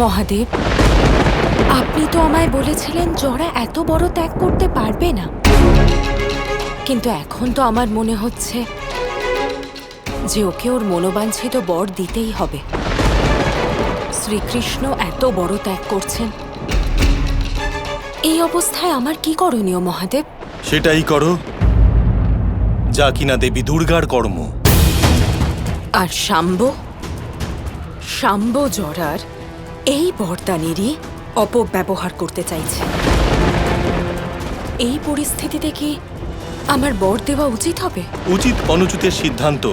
মহাদেব, আপনি তো আমায় বলেছিলেন জরা এত বড় ত্যাগ করতে পারবে না, কিন্তু এখন তো আমার মনে হচ্ছে যে ওকে ওর মনোবাঞ্ছিত বর দিতেই হবে। শ্রীকৃষ্ণ এত বড় ত্যাগ করছেন, এই অবস্থায় আমার কি করণীয় মহাদেব? সেটাই করো যা কিনা দেবী দুর্গার কর্ম। আর শাম্ব জরার এই বরদানেরই অপব্যবহার করতে চাইছে। এই পরিস্থিতিতে কি আমার বর দেওয়া উচিত হবে? উচিত অনুচিতের সিদ্ধান্ত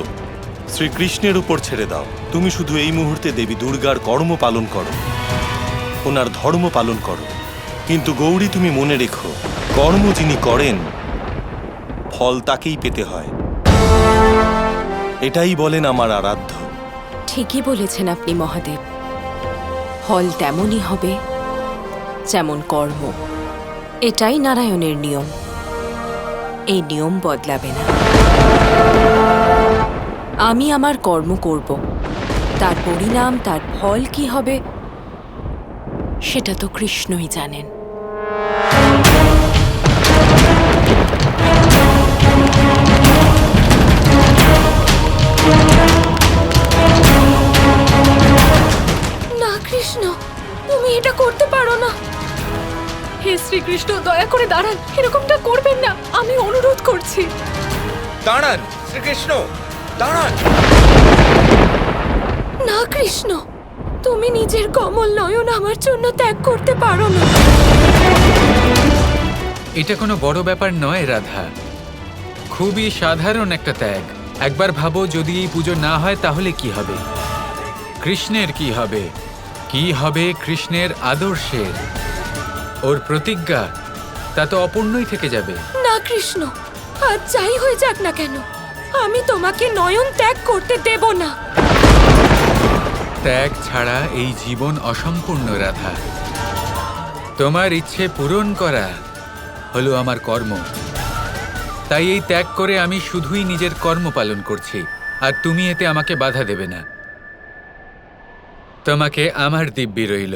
শ্রীকৃষ্ণের উপর ছেড়ে দাও। তুমি শুধু এই মুহূর্তে দেবী দুর্গার কর্ম পালন করো, ওনার ধর্ম পালন করো। কিন্তু গৌরী, তুমি মনে রেখো, কর্ম যিনি করেন ফল তাকেই পেতে হয়। এটাই বলেন আমার আরাধ্য। ঠিকই বলেছেন আপনি মহাদেব, ফল তেমনই হবে যেমন কর্ম। এটাই নারায়ণের নিয়ম, এই নিয়ম বদলাবে না। আমি আমার কর্ম করব, তার পরিণাম, তার ফল কি হবে সেটা তো কৃষ্ণই জানেন। না কৃষ্ণ, তুমি এটা করতে পারো না। হে শ্রীকৃষ্ণ, দয়া করে দাঁড়ান, এরকমটা করবেন না, আমি অনুরোধ করছি। দাঁড়ান শ্রীকৃষ্ণ, দাঁড়ান। না কৃষ্ণ, তুমি নিজের কমল নয়ন আমার জন্য ত্যাগ করতে পারো না। এটা কোনো বড় ব্যাপার নয় রাধা, খুবই সাধারণ একটা ত্যাগ। একবার ভাবো, যদি এই পুজো না হয় তাহলে কি হবে? কৃষ্ণের কি হবে? কি হবে কৃষ্ণের আদর্শের? ওর প্রতিজ্ঞা তা তো অপূর্ণই থেকে যাবে। না কৃষ্ণ, আজ যাই হয়ে যাক না কেন, আমি তোমাকে নয়ন ত্যাগ করতে দেব না। ত্যাগ ছাড়া এই জীবন অসম্পূর্ণ রাধা। তোমার ইচ্ছে পূরণ করা হলো আমার কর্ম, তাই এই ত্যাগ করে আমি শুধুই নিজের কর্ম পালন করছি, আর তুমি এতে আমাকে বাধা দেবে না। তোমাকে আমার দিব্যি রইল।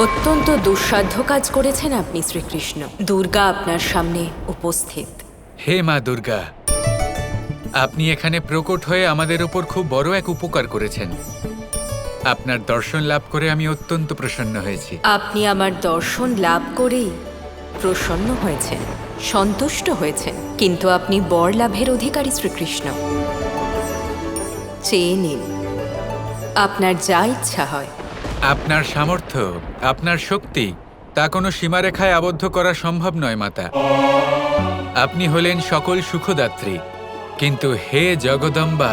অত্যন্ত দুঃসাধ্য কাজ করেছেন আপনি শ্রীকৃষ্ণ। দুর্গা আপনার সামনে উপস্থিত। হে মা দুর্গা, আপনি এখানে প্রকট হয়ে আমাদের উপর খুব বড় এক উপকার করেছেন। আপনার দর্শন লাভ করে আমি অত্যন্ত প্রসন্ন হয়েছি। আপনি আমার দর্শন লাভ করেই প্রসন্ন হয়েছেন, সন্তুষ্ট হয়েছেন, কিন্তু আপনি বর লাভের অধিকারী শ্রীকৃষ্ণ। চেয়ে নিন, আপনার যা ইচ্ছা হয়। আপনার সামর্থ্য, আপনার শক্তি তা কোনো সীমারেখায় আবদ্ধ করা সম্ভব নয় মাতা। আপনি হলেন সকল সুখদাত্রী, কিন্তু হে জগদম্বা,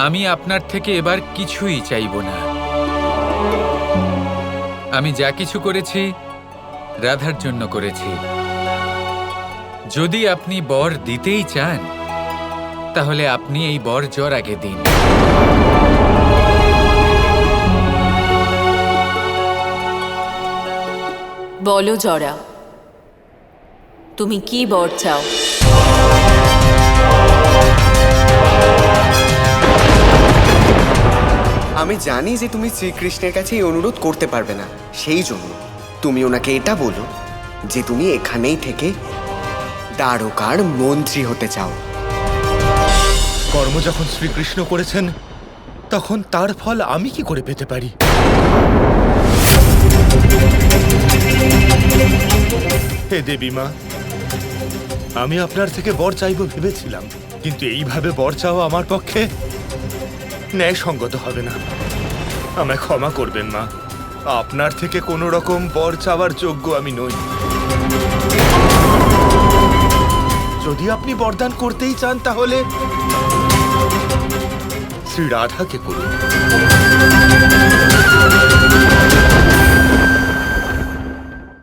আমি আপনার থেকে এবার কিছুই চাইব না। আমি যা কিছু করেছি রাধার জন্য করেছি। যদি আপনি বর দিতেই চান তাহলে আপনি এই বর জ্বর আগে দিন। বলো জরা, তুমি কি বর চাও? আমি জানি যে তুমি শ্রীকৃষ্ণের কাছে এই অনুরোধ করতে পারবে না, সেই জন্য তুমি ওনাকে এটা বলো যে তুমি এখানেই থেকে দ্বারকার মন্ত্রী হতে চাও। কর্ম যখন শ্রীকৃষ্ণ করেছেন তখন তার ফল আমি কি করে পেতে পারি? হে দেবী মা, আমি আপনার থেকে বর চাইব ভেবেছিলাম, কিন্তু এইভাবে বর চাওয়া আমার পক্ষে ন্যায়সঙ্গত হবে না। আমায় ক্ষমা করবেন মা, আপনার থেকে কোনো রকম বর চাওয়ার যোগ্য আমি নই। যদি আপনি বরদান করতেই চান তাহলে শ্রী রাধাকে করুন।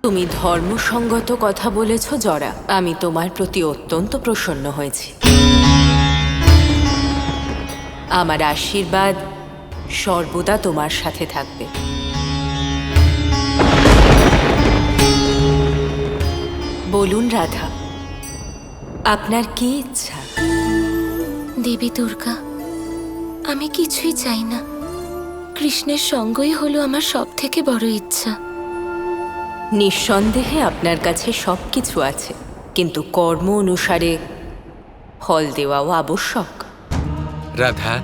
তুমি ধর্মসঙ্গত কথা বলেছ জরা, আমি তোমার প্রতি অত্যন্ত প্রসন্ন হয়েছি। আমার আশীর্বাদ সর্বদা তোমার সাথে থাকবে। বলুন রাধা, আপনার কি ইচ্ছা? দেবী দুর্গা, আমি কিছুই চাই না। কৃষ্ণের সঙ্গই হলো আমার সব থেকে বড় ইচ্ছা। নিঃসন্দেহে আপনার কাছে সবকিছু আছে, কিন্তু কর্ম অনুসারে ফল দেওয়াও আবশ্যক। রাধা,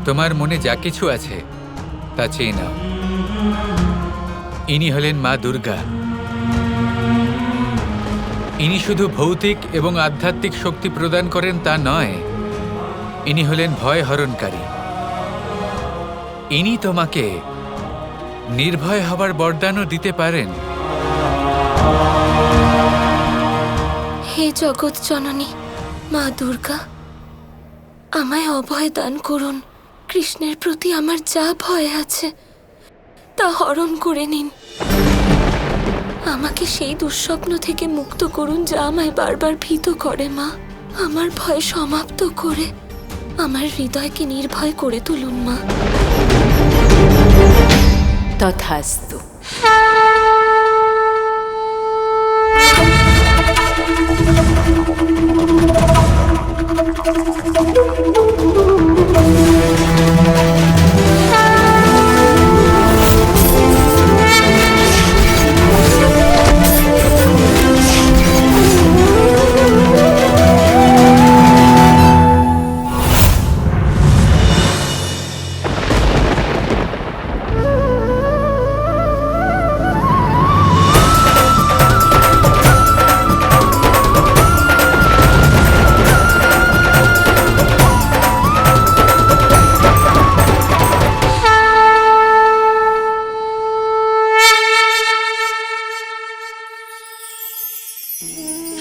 তোমার মনে যা কিছু আছে তা চেয়ে নাও। ইনি হলেন মা দুর্গা। ইনি শুধু ভৌতিক এবং আধ্যাত্মিক শক্তি প্রদান করেন তা নয়, ইনি হলেন ভয় হরণকারী। ইনি তোমাকে নির্ভয় হবার বরদানও দিতে পারেন। হে জগৎ জননী মা দুর্গা, আমায় অভয় দান করুন। কৃষ্ণের প্রতি আমার যা ভয় আছে তা হরণ করে নিন। আমাকে সেই দুঃস্বপ্ন থেকে মুক্ত করুন যা আমায় বারবার ভীত করে। মা, আমার ভয় সমাপ্ত করে আমার হৃদয়কে নির্ভয় করে তুলুন মা। তথাস্তু।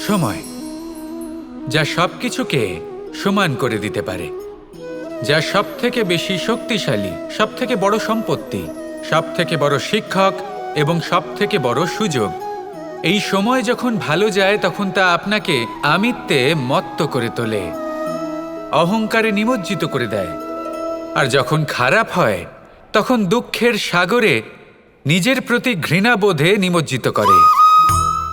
সময় যা সবকিছুকে সমান করে দিতে পারে, যা সব থেকে বেশি শক্তিশালী, সব থেকে বড় সম্পত্তি, সব থেকে বড় শিক্ষক এবং সব থেকে বড় সুযোগ। এই সময় যখন ভালো যায় তখন তা আপনাকে আমিত্বে মত্ত করে তোলে, অহংকারে নিমজ্জিত করে দেয়। আর যখন খারাপ হয় তখন দুঃখের সাগরে নিজের প্রতি ঘৃণাবোধে নিমজ্জিত করে।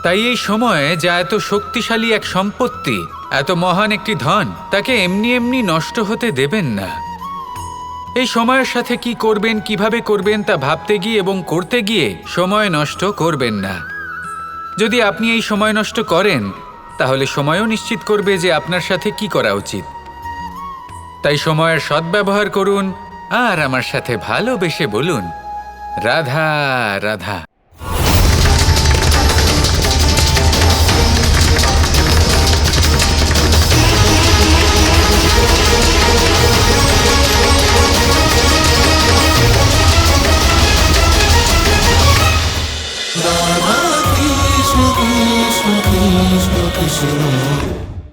তাই এই সময়ে যা এত শক্তিশালী এক সম্পত্তি, এত মহান একটি ধন, তাকে এমনি এমনি নষ্ট হতে দেবেন না। এই সময়ের সাথে কি করবেন, কিভাবে করবেন তা ভাবতে গিয়ে এবং করতে গিয়ে সময় নষ্ট করবেন না। যদি আপনি এই সময় নষ্ট করেন তাহলে সময়ও নিশ্চিত করবে যে আপনার সাথে কি করা উচিত। তাই সময়ের সদ্ব্যবহার করুন আর আমার সাথে ভালোবেসে বলুন রাধা রাধা।